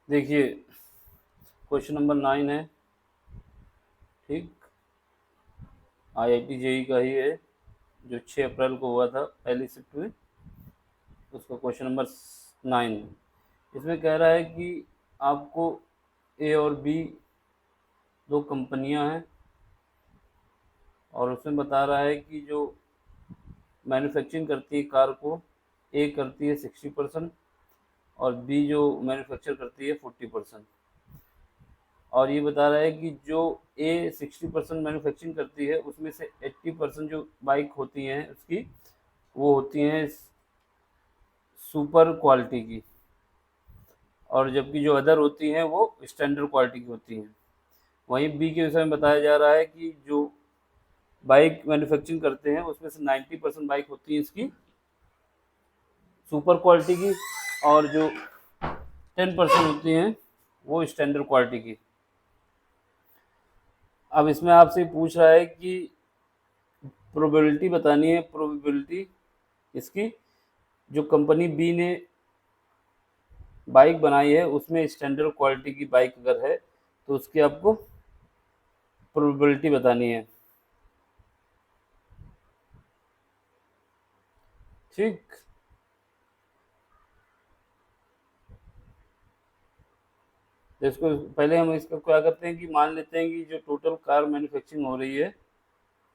देखिए, question number 9 है। ठीक, IIT जेई का ही है, जो 6 अप्रैल को हुआ था, पहली शिफ्ट में। उसका क्वेश्चन नंबर 9। इसमें कह रहा है कि आपको ए और बी दो कंपनियां हैं, और उसमें बता रहा है कि जो मैन्युफैक्चरिंग करती है कार को, ए करती है 60% और बी जो मैन्युफैक्चर करती है 40%। और ये बता रहा है कि जो ए 60% मैन्युफैक्चरिंग करती है, उसमें से 80% जो बाइक होती हैं उसकी, वो होती हैं सुपर क्वालिटी की, और जबकि जो अदर होती हैं वो स्टैंडर्ड क्वालिटी की होती हैं। वहीं बी के विषय में बताया जा रहा है कि जो बाइक मैन्युफैक्चरिंग करते हैं उसमें से 90% बाइक होती है इसकी सुपर क्वालिटी की, और जो 10% होती हैं वो स्टैंडर्ड क्वालिटी की। अब इसमें आपसे पूछ रहा है कि प्रोबेबिलिटी बतानी है, प्रोबेबिलिटी इसकी, जो कंपनी बी ने बाइक बनाई है उसमें स्टैंडर्ड क्वालिटी की बाइक अगर है तो उसकी आपको प्रोबेबिलिटी बतानी है। ठीक, तो इसको पहले हम इसका क्या करते हैं कि मान लेते हैं कि जो टोटल कार मैन्युफैक्चरिंग हो रही है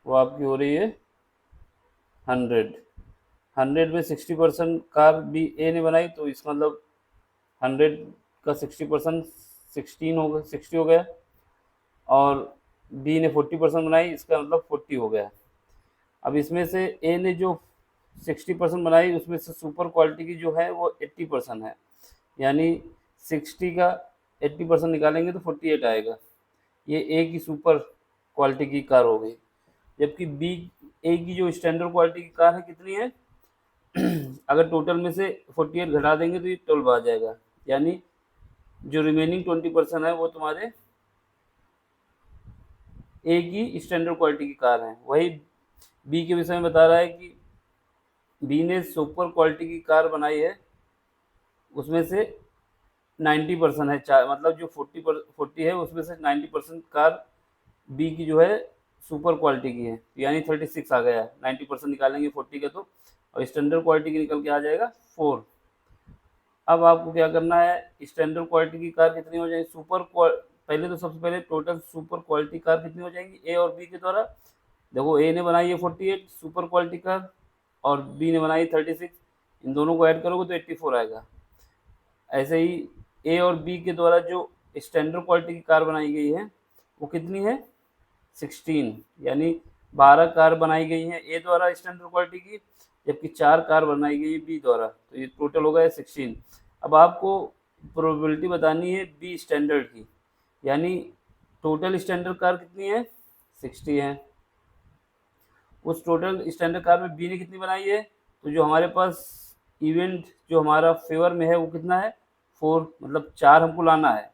वो आपकी हो रही है 100। 100 में 60% कार बी ए ने बनाई, तो इसका मतलब 100 का 60% 16 हो गया, 60 हो गया। और बी ने 40% बनाई, इसका मतलब 40 हो गया। अब इसमें से ए ने जो 60% बनाई उसमें से सुपर क्वालिटी की जो है वो 80% है, यानी 60 का 80% निकालेंगे तो 48 आएगा। ये ए की सुपर क्वालिटी की कार हो गई। जबकि बी ए की जो स्टैंडर्ड क्वालिटी की कार है कितनी है, अगर टोटल में से 48 घटा देंगे तो ये 12 आ जाएगा, यानी जो रिमेनिंग 20% है वो तुम्हारे ए की स्टैंडर्ड क्वालिटी की कार है। वही बी के विषय में बता रहा है कि बी ने सुपर क्वालिटी की कार बनाई है, उसमें से 90% है, चार मतलब जो 40 है उसमें से 90% कार बी की जो है सुपर क्वालिटी की है, यानी 36 आ गया। 90% निकालेंगे 40 का तो, और स्टैंडर्ड क्वालिटी की निकल के आ जाएगा 4। अब आपको क्या करना है, स्टैंडर्ड क्वालिटी की कार कितनी हो जाएगी, पहले तो सबसे पहले टोटल सुपर क्वालिटी कार कितनी हो जाएंगी ए और बी के द्वारा। देखो, ए ने बनाई है 48 सुपर क्वालिटी कार, और बी ने बनाई 36। इन दोनों को ऐड करोगे तो 84 आएगा। ऐसे ही ए और बी के द्वारा जो स्टैंडर्ड क्वालिटी की कार बनाई गई है वो कितनी है, 16, यानी 12 कार बनाई गई हैं ए द्वारा स्टैंडर्ड क्वालिटी की, जबकि 4 कार बनाई गई है बी द्वारा, तो ये टोटल हो गया 16। अब आपको प्रोबेबिलिटी बतानी है बी स्टैंडर्ड की, यानी टोटल स्टैंडर्ड कार कितनी है, 60 है। उस टोटल स्टैंडर्ड कार में बी ने कितनी बनाई है, तो जो हमारे पास इवेंट जो हमारा फेवर में है वो कितना है, 4, मतलब 4 हमको लाना है।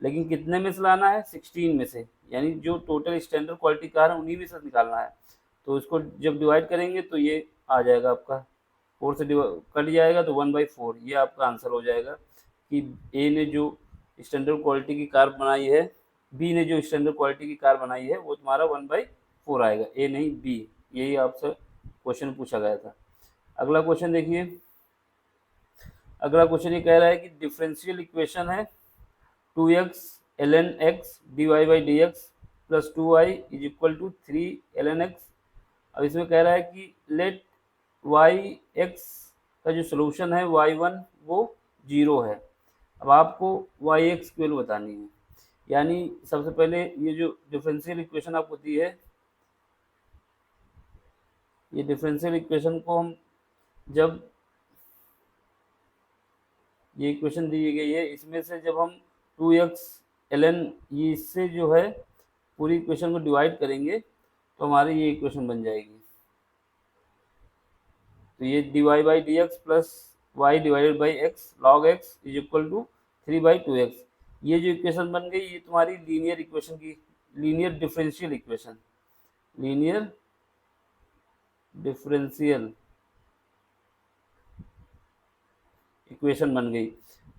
लेकिन कितने में से लाना है, 16 में से, यानी जो टोटल स्टैंडर्ड क्वालिटी कार है उन्हीं में से निकालना है। तो इसको जब डिवाइड करेंगे तो ये आ जाएगा आपका, 4 से कट जाएगा तो 1/4, ये आपका आंसर हो जाएगा कि ए ने जो स्टैंडर्ड क्वालिटी की कार बनाई है, बी ने जो स्टैंडर्ड क्वालिटी की कार बनाई है वो तुम्हारा 1/4 आएगा, ए नहीं बी। यही आपसे क्वेश्चन पूछा गया था। अगला क्वेश्चन देखिए। अगला क्वेश्चन ये कह रहा है कि डिफरेंशियल इक्वेशन है 2x ln x dy by d x plus 2y is equal to 3 ln x। अब इसमें कह रहा है कि लेट वाई एक्स का जो सोल्यूशन है y1 वो 0 है। अब आपको वाई एक्स की वैल्यू बतानी है, यानी सबसे पहले ये जो डिफरेंशियल इक्वेशन आपको दी है, ये डिफरेंशियल इक्वेशन को हम जब ये इक्वेशन दी गई है इसमें से जब हम 2x ln ये इससे जो है पूरी इक्वेशन को डिवाइड करेंगे तो हमारी ये इक्वेशन बन जाएगी। तो ये d y by d x plus y divided by x log x is equal to 3/2x। ये जो इक्वेशन बन गई ये तुम्हारी लीनियर इक्वेशन की, linear differential equation, linear differential equation बन गई।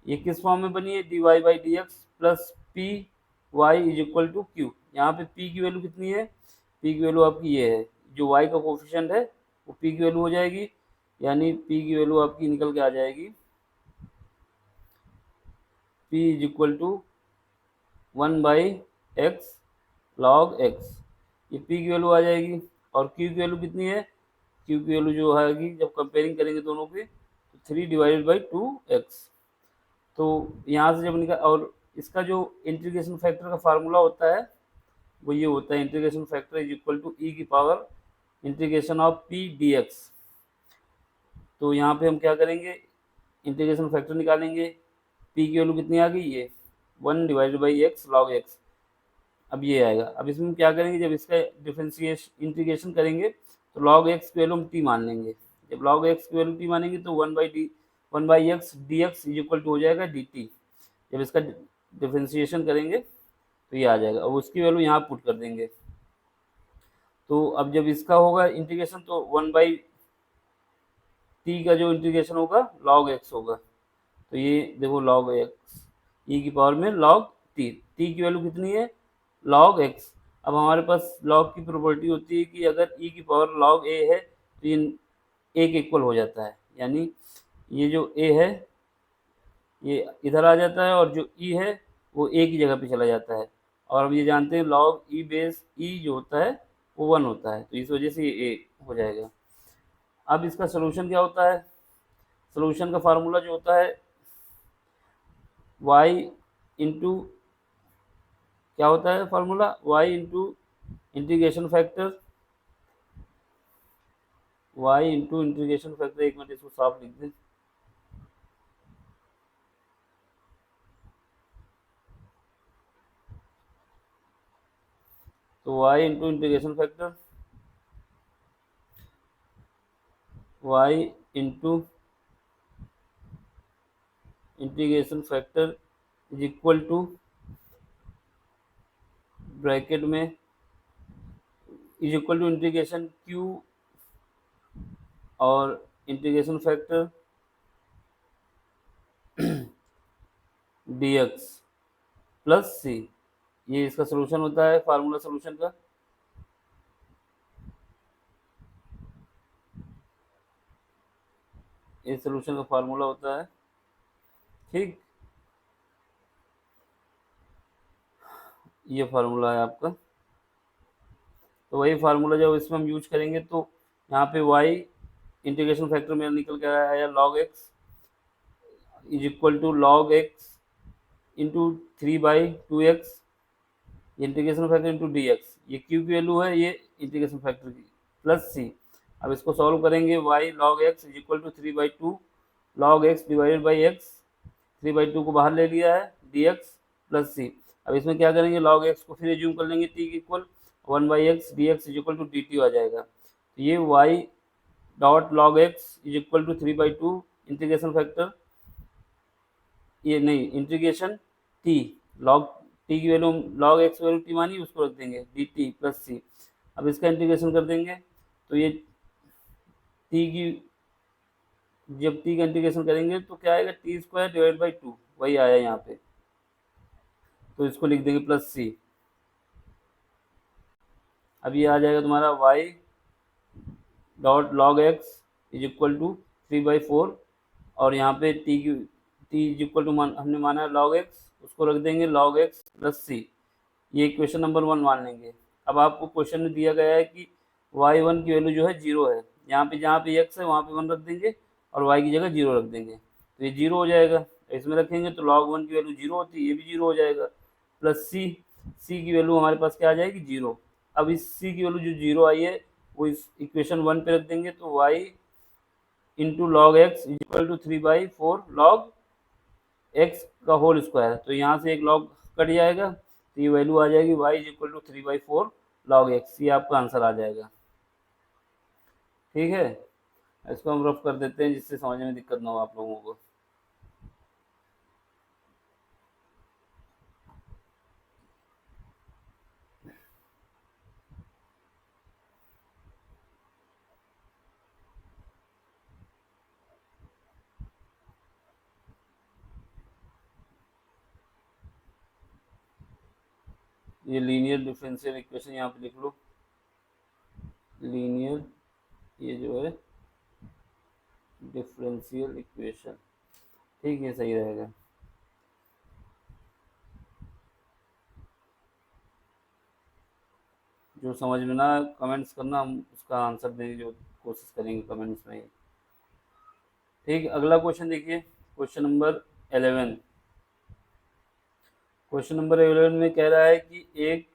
ये किस फॉर्म में बनी है, dy by d x plus p y is equal to q. यहाँ पे p की वैल्यू कितनी है, p की वैल्यू आपकी ये है, जो y का कोफिशिएंट है वो p की वैल्यू हो जाएगी, यानी p की वैल्यू आपकी निकल के आ जाएगी p is equal to 1 by x log x, ये p की वैल्यू आ जाएगी। और q की वैल्यू कितनी है, q की वैल्यू जो आएगी जब कंपेयरिंग करेंगे दोनों की, तो 3 डिवाइडेड बाई 2x। तो यहाँ से जब निकाल, और इसका जो इंटीग्रेशन फैक्टर का फार्मूला होता है वो ये होता है, integration factor is equal to E की power integration of P D X. तो यहाँ पे हम क्या करेंगे, इंटीग्रेशन फैक्टर निकालेंगे, पी की वैल्यू कितनी आ गई, ये 1 divided by x log X. अब ये आएगा, अब इसमें हम क्या करेंगे, जब इसका डिफरेंशिएशन इंटीग्रेशन करेंगे तो log x की वैल्यू हम t मान लेंगे। जब log x की वैल्यू t मानेंगे तो 1 by x D x is equal to हो जाएगा dt। जब इसका डिफरेंशिएशन करेंगे तो ये आ जाएगा, और उसकी वैल्यू यहाँ पुट कर देंगे। तो अब जब इसका होगा इंटीग्रेशन तो 1 बाई टी का जो इंटीग्रेशन होगा log x होगा। तो ये देखो log x e की पावर में log t, t की वैल्यू कितनी है log x। अब हमारे पास log की प्रॉपर्टी होती है कि अगर e की पावर log a है तो ये a के इक्वल हो जाता है, यानी ये जो a है ये इधर आ जाता है और जो e है वो a की जगह पे चला जाता है। और अब ये जानते हैं log e बेस e जो होता है वो 1 होता है, तो इस वजह से ये a हो जाएगा। अब इसका सोल्यूशन क्या होता है, सोल्यूशन का फार्मूला जो होता है y इंटू, क्या होता है formula, y into integration factor, y into integration factor, एक मिनट इसको साफ लिख दें, तो y into integration factor, y into integration factor is equal to bracket में is equal to integration q और integration factor dx plus c। ये इसका सोल्यूशन होता है, फार्मूला सोल्यूशन का। ये सोल्यूशन का फार्मूला होता है, ठीक, ये फार्मूला है आपका। तो वही फार्मूला जब इसमें हम यूज करेंगे तो यहाँ पे y इंटीग्रेशन फैक्टर मेरा निकल के आया log x is equal to log x into 3/2x, integration factor into d x, ये q की वैल्यू है, ये इंटीग्रेशन फैक्टर की, प्लस c। अब इसको सॉल्व करेंगे, y log x is equal to 3/2 log x divided by x, 3/2 को बाहर ले लिया है dx प्लस c। अब इसमें क्या करेंगे, log x को फिर एज्यूम कर लेंगे t की equal 1 by x D x is equal to D T आ जाएगा। तो ये y dot log x is equal to 3/2 integration factor, ये नहीं इंटीग्रेशन t log t की value log x value t मानी उसको रख देंगे डी टी प्लस सी। अब इसका इंटीग्रेशन कर देंगे तो ये t की, जब t का इंटीग्रेशन करेंगे तो क्या आएगा, टी स्क्वायर डिवाइड बाई 2, वही आया यहाँ पे, तो इसको लिख देंगे प्लस सी। अब ये आ जाएगा तुम्हारा y dot log x is equal to 3/4, और यहाँ पे t की इज इक्वल टू हमने माना है log x, उसको रख देंगे log x प्लस सी। ये क्वेश्चन नंबर 1 मान लेंगे। अब आपको क्वेश्चन में दिया गया है कि y1 की वैल्यू जो है 0 है, यहाँ पे जहाँ पे x है वहाँ पे 1 रख देंगे और y की जगह 0 रख देंगे, तो ये 0 हो जाएगा। इसमें रखेंगे तो log 1 की वैल्यू 0 होती है, ये भी 0 हो जाएगा, प्लस c की वैल्यू हमारे पास क्या आ जाएगी 0। अब इस c की वैल्यू जो 0 आई है वो इस इक्वेशन 1 पे रख देंगे, तो y into log x is equal to 3/4 log x का होल स्क्वायर, तो यहाँ से एक log कट जाएगा तो ये वैल्यू आ जाएगी y is equal to 3/4 log x, ये आपका आंसर आ जाएगा। ठीक है, इसको हम रफ कर देते हैं जिससे समझने में दिक्कत ना हो आप लोगों को। ये लीनियर डिफरेंशियल इक्वेशन यहाँ पे लिख लो, लीनियर, ये जो है डिफरेंशियल इक्वेशन, ठीक है, सही रहेगा। जो समझ में ना कमेंट्स करना, हम उसका आंसर देने की जो कोशिश करेंगे कमेंट्स में। ठीक, अगला क्वेश्चन देखिए, क्वेश्चन नंबर 11। क्वेश्चन नंबर 11 में कह रहा है कि एक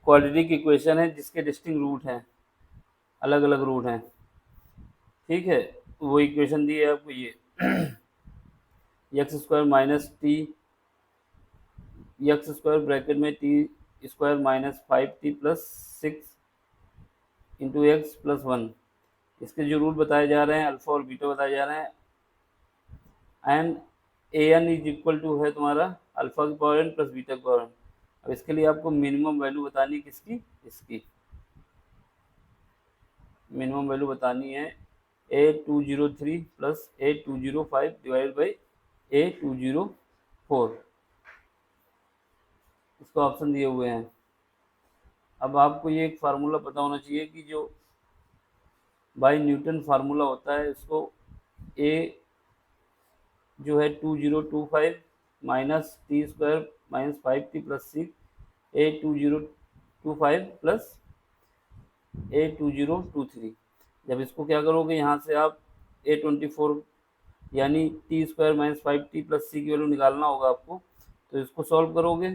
क्वाड्रेटिक इक्वेशन है जिसके डिस्टिंक्ट रूट हैं, अलग अलग रूट हैं, ठीक है। वो इक्वेशन दी है आपको, ये X square minus T, X square bracket में T square minus 5t plus 6 into X plus 1, इसके जो रूट बताए जा रहे हैं अल्फा और बीटा बताए जा रहे हैं, and a n is equal to है तुम्हारा अल्फा की पावर एन प्लस बीटा की पावर एन। अब इसके लिए आपको मिनिमम वैल्यू बतानी है, किसकी, इसकी मिनिमम वैल्यू बतानी है A203 plus A205 divide by A204, इसका ऑप्शन दिए हुए हैं। अब आपको ये एक फार्मूला पता होना चाहिए कि जो बाई न्यूटन फार्मूला होता है, इसको A जो है 2025 minus T square minus 5t plus 6 A2025 plus A2023, जब इसको क्या करोगे, यहाँ से आप A24 यानी T square minus 5t plus C की वैल्यू निकालना होगा आपको, तो इसको सॉल्व करोगे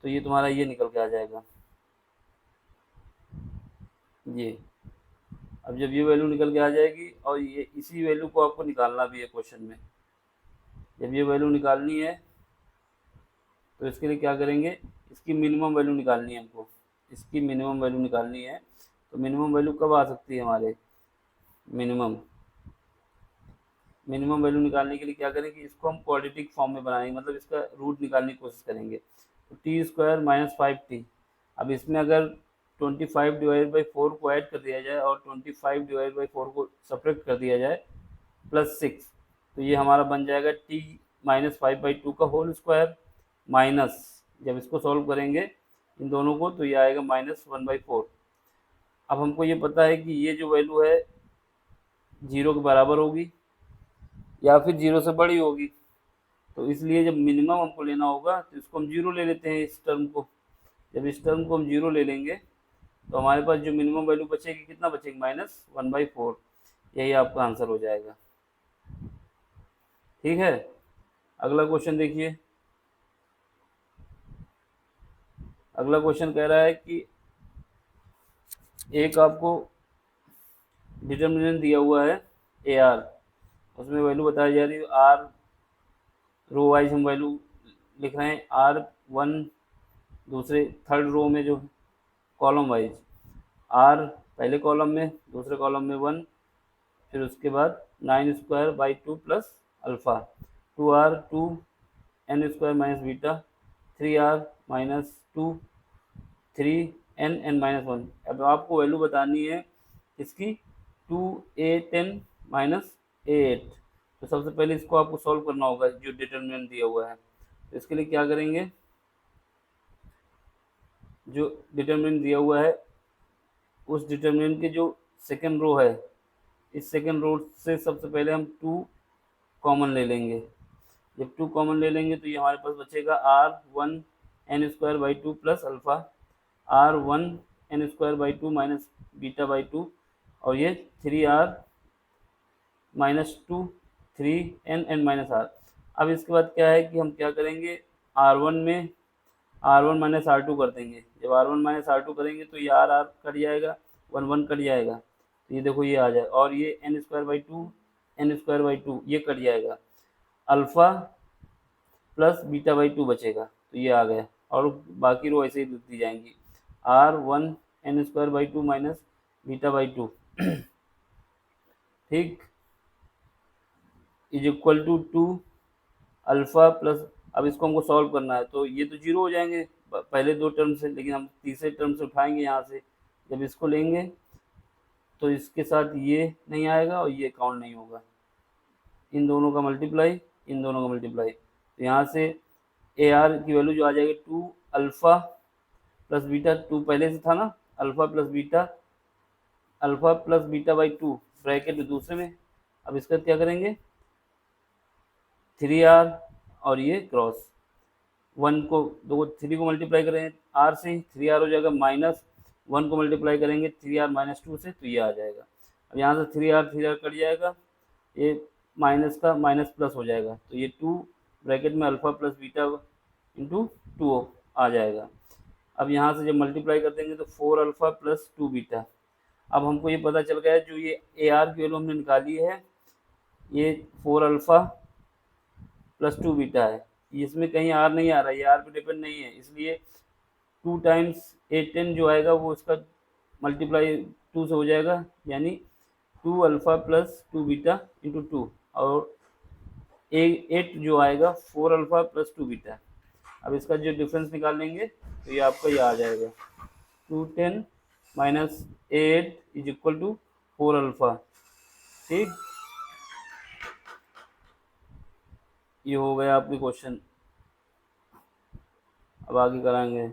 तो ये तुम्हारा ये निकल के आ जाएगा, ये। अब जब ये वैल्यू निकल के आ जाएगी, और ये इसी वैल्यू को आपको निकालना भी है क्वेश्चन में, जब ये वैल्यू निकालनी है तो इसके लिए क्या करेंगे, इसकी मिनिमम वैल्यू निकालनी है हमको, इसकी मिनिमम वैल्यू निकालनी है। तो मिनिमम वैल्यू कब आ सकती है हमारे, मिनिमम वैल्यू निकालने के लिए क्या करेंगे, इसको हम क्वाड्रेटिक फॉर्म में बनाएंगे, मतलब इसका रूट निकालने की कोशिश करेंगे। तो टी स्क्वायर माइनस 5t, अब इसमें अगर 25 डिवाइड बाई 4 को ऐड कर दिया जाए और 25 डिवाइड बाई 4 को सब्ट्रैक्ट कर दिया जाए प्लस 6, तो ये हमारा बन जाएगा t माइनस 5/2 का होल स्क्वायर माइनस, जब इसको सॉल्व करेंगे इन दोनों को तो ये आएगा -1/4। अब हमको ये पता है कि ये जो वैल्यू है 0 के बराबर होगी या फिर 0 से बड़ी होगी, तो इसलिए जब मिनिमम हमको लेना होगा तो इसको हम 0 ले लेते हैं, इस टर्म को। जब इस टर्म को हम 0 ले लेंगे तो हमारे पास जो मिनिमम वैल्यू बचेगी, कितना बचेगी, -1/4, यही आपका आंसर हो जाएगा, ठीक है। अगला क्वेश्चन देखिए, अगला क्वेश्चन कह रहा है कि एक आपको डिटर्मिनेंट दिया हुआ है ए आर, उसमें वैल्यू बताई जा रही है आर, रो वाइज हम वैल्यू लिख रहे हैं R1, दूसरे थर्ड रो में जो कॉलम वाइज R पहले कॉलम में, दूसरे कॉलम में 1, फिर उसके बाद 9²/2 plus alpha, 2R 2 n² minus beta, 3R minus 2 3 n minus 1। अब आपको वैल्यू बतानी है इसकी 2A10 माइनस A8, तो सबसे पहले इसको आपको सॉल्व करना होगा जो डिटरमिनेंट दिया हुआ है। तो इसके लिए क्या करेंगे, जो डिटरमिनेंट दिया हुआ है उस डिटरमिनेंट के जो सेकंड रो है, इस सेकंड रो से सबसे पहले हम 2 कॉमन ले लेंगे। जब 2 कॉमन ले लेंगे तो ये हमारे पास बचेगा R1 n²/2 plus alpha, R1 n²/2 minus बीटा/2, और ये 3R minus 2 3n minus R। अब इसके बाद क्या है कि हम क्या करेंगे, R1 में R1 माइनस R2 कर देंगे। जब R1 माइनस R2 करेंगे तो ये R कट जाएगा, 1 1 कट जाएगा, तो ये देखो ये आ जाए, और ये n²/2 ये कट जाएगा, अल्फ़ा प्लस बीटा/2 बचेगा, तो ये आ गया, और बाकी रो ऐसे ही दी जाएंगी, R1 n²/2 माइनस बीटा/2 ठीक, is equal to 2 alpha plus, अब इसको हमको सॉल्व करना है तो ये तो 0 हो जाएंगे पहले 2 टर्म से, लेकिन हम तीसरे टर्म से उठाएंगे यहाँ से, जब इसको लेंगे तो इसके साथ ये नहीं आएगा और ये काउंट नहीं होगा, इन दोनों का मल्टीप्लाई, इन दोनों का मल्टीप्लाई, तो यहाँ से ए आर की वैल्यू जो आ जाएगी 2 अल्फ़ा प्लस बीटा 2 पहले से था ना, alpha plus beta by 2 bracket में दूसरे में। अब इसका क्या करेंगे, 3r और ये क्रॉस 1 को 3 को मल्टीप्लाई करें r से, 3r हो जाएगा, माइनस 1 को मल्टीप्लाई करेंगे 3r माइनस 2 से, तो ये आ जाएगा। अब यहाँ से 3r कट जाएगा, ये माइनस का माइनस प्लस हो जाएगा, तो ये 2 ब्रैकेट में अल्फ़ा प्लस बीटा इंटू 2 आ जाएगा। अब यहाँ से जब मल्टीप्लाई कर देंगे तो 4 अल्फ़ा प्लस 2 बीटा। अब हमको ये पता चल गया है, जो ये ए आर की वैल्यू हमने निकाली है, ये 4 अल्फ़ा प्लस 2 बीटा है, इसमें कहीं आर नहीं आ रहा है, ये आर पे डिपेंड नहीं है, इसलिए 2 टाइम्स 8 जो आएगा वो इसका मल्टीप्लाई 2 से हो जाएगा, यानी 2 अल्फ़ा प्लस 2 बीटा इंटू 2, और 8 जो आएगा 4 अल्फ़ा प्लस 2 बीटा। अब इसका जो डिफरेंस निकाल लेंगे तो ये आपका ये आ जाएगा, 210 minus 8 is equal to 4 alpha. ठीक, ये हो गया आपके क्वेश्चन। अब आगे कराएंगे।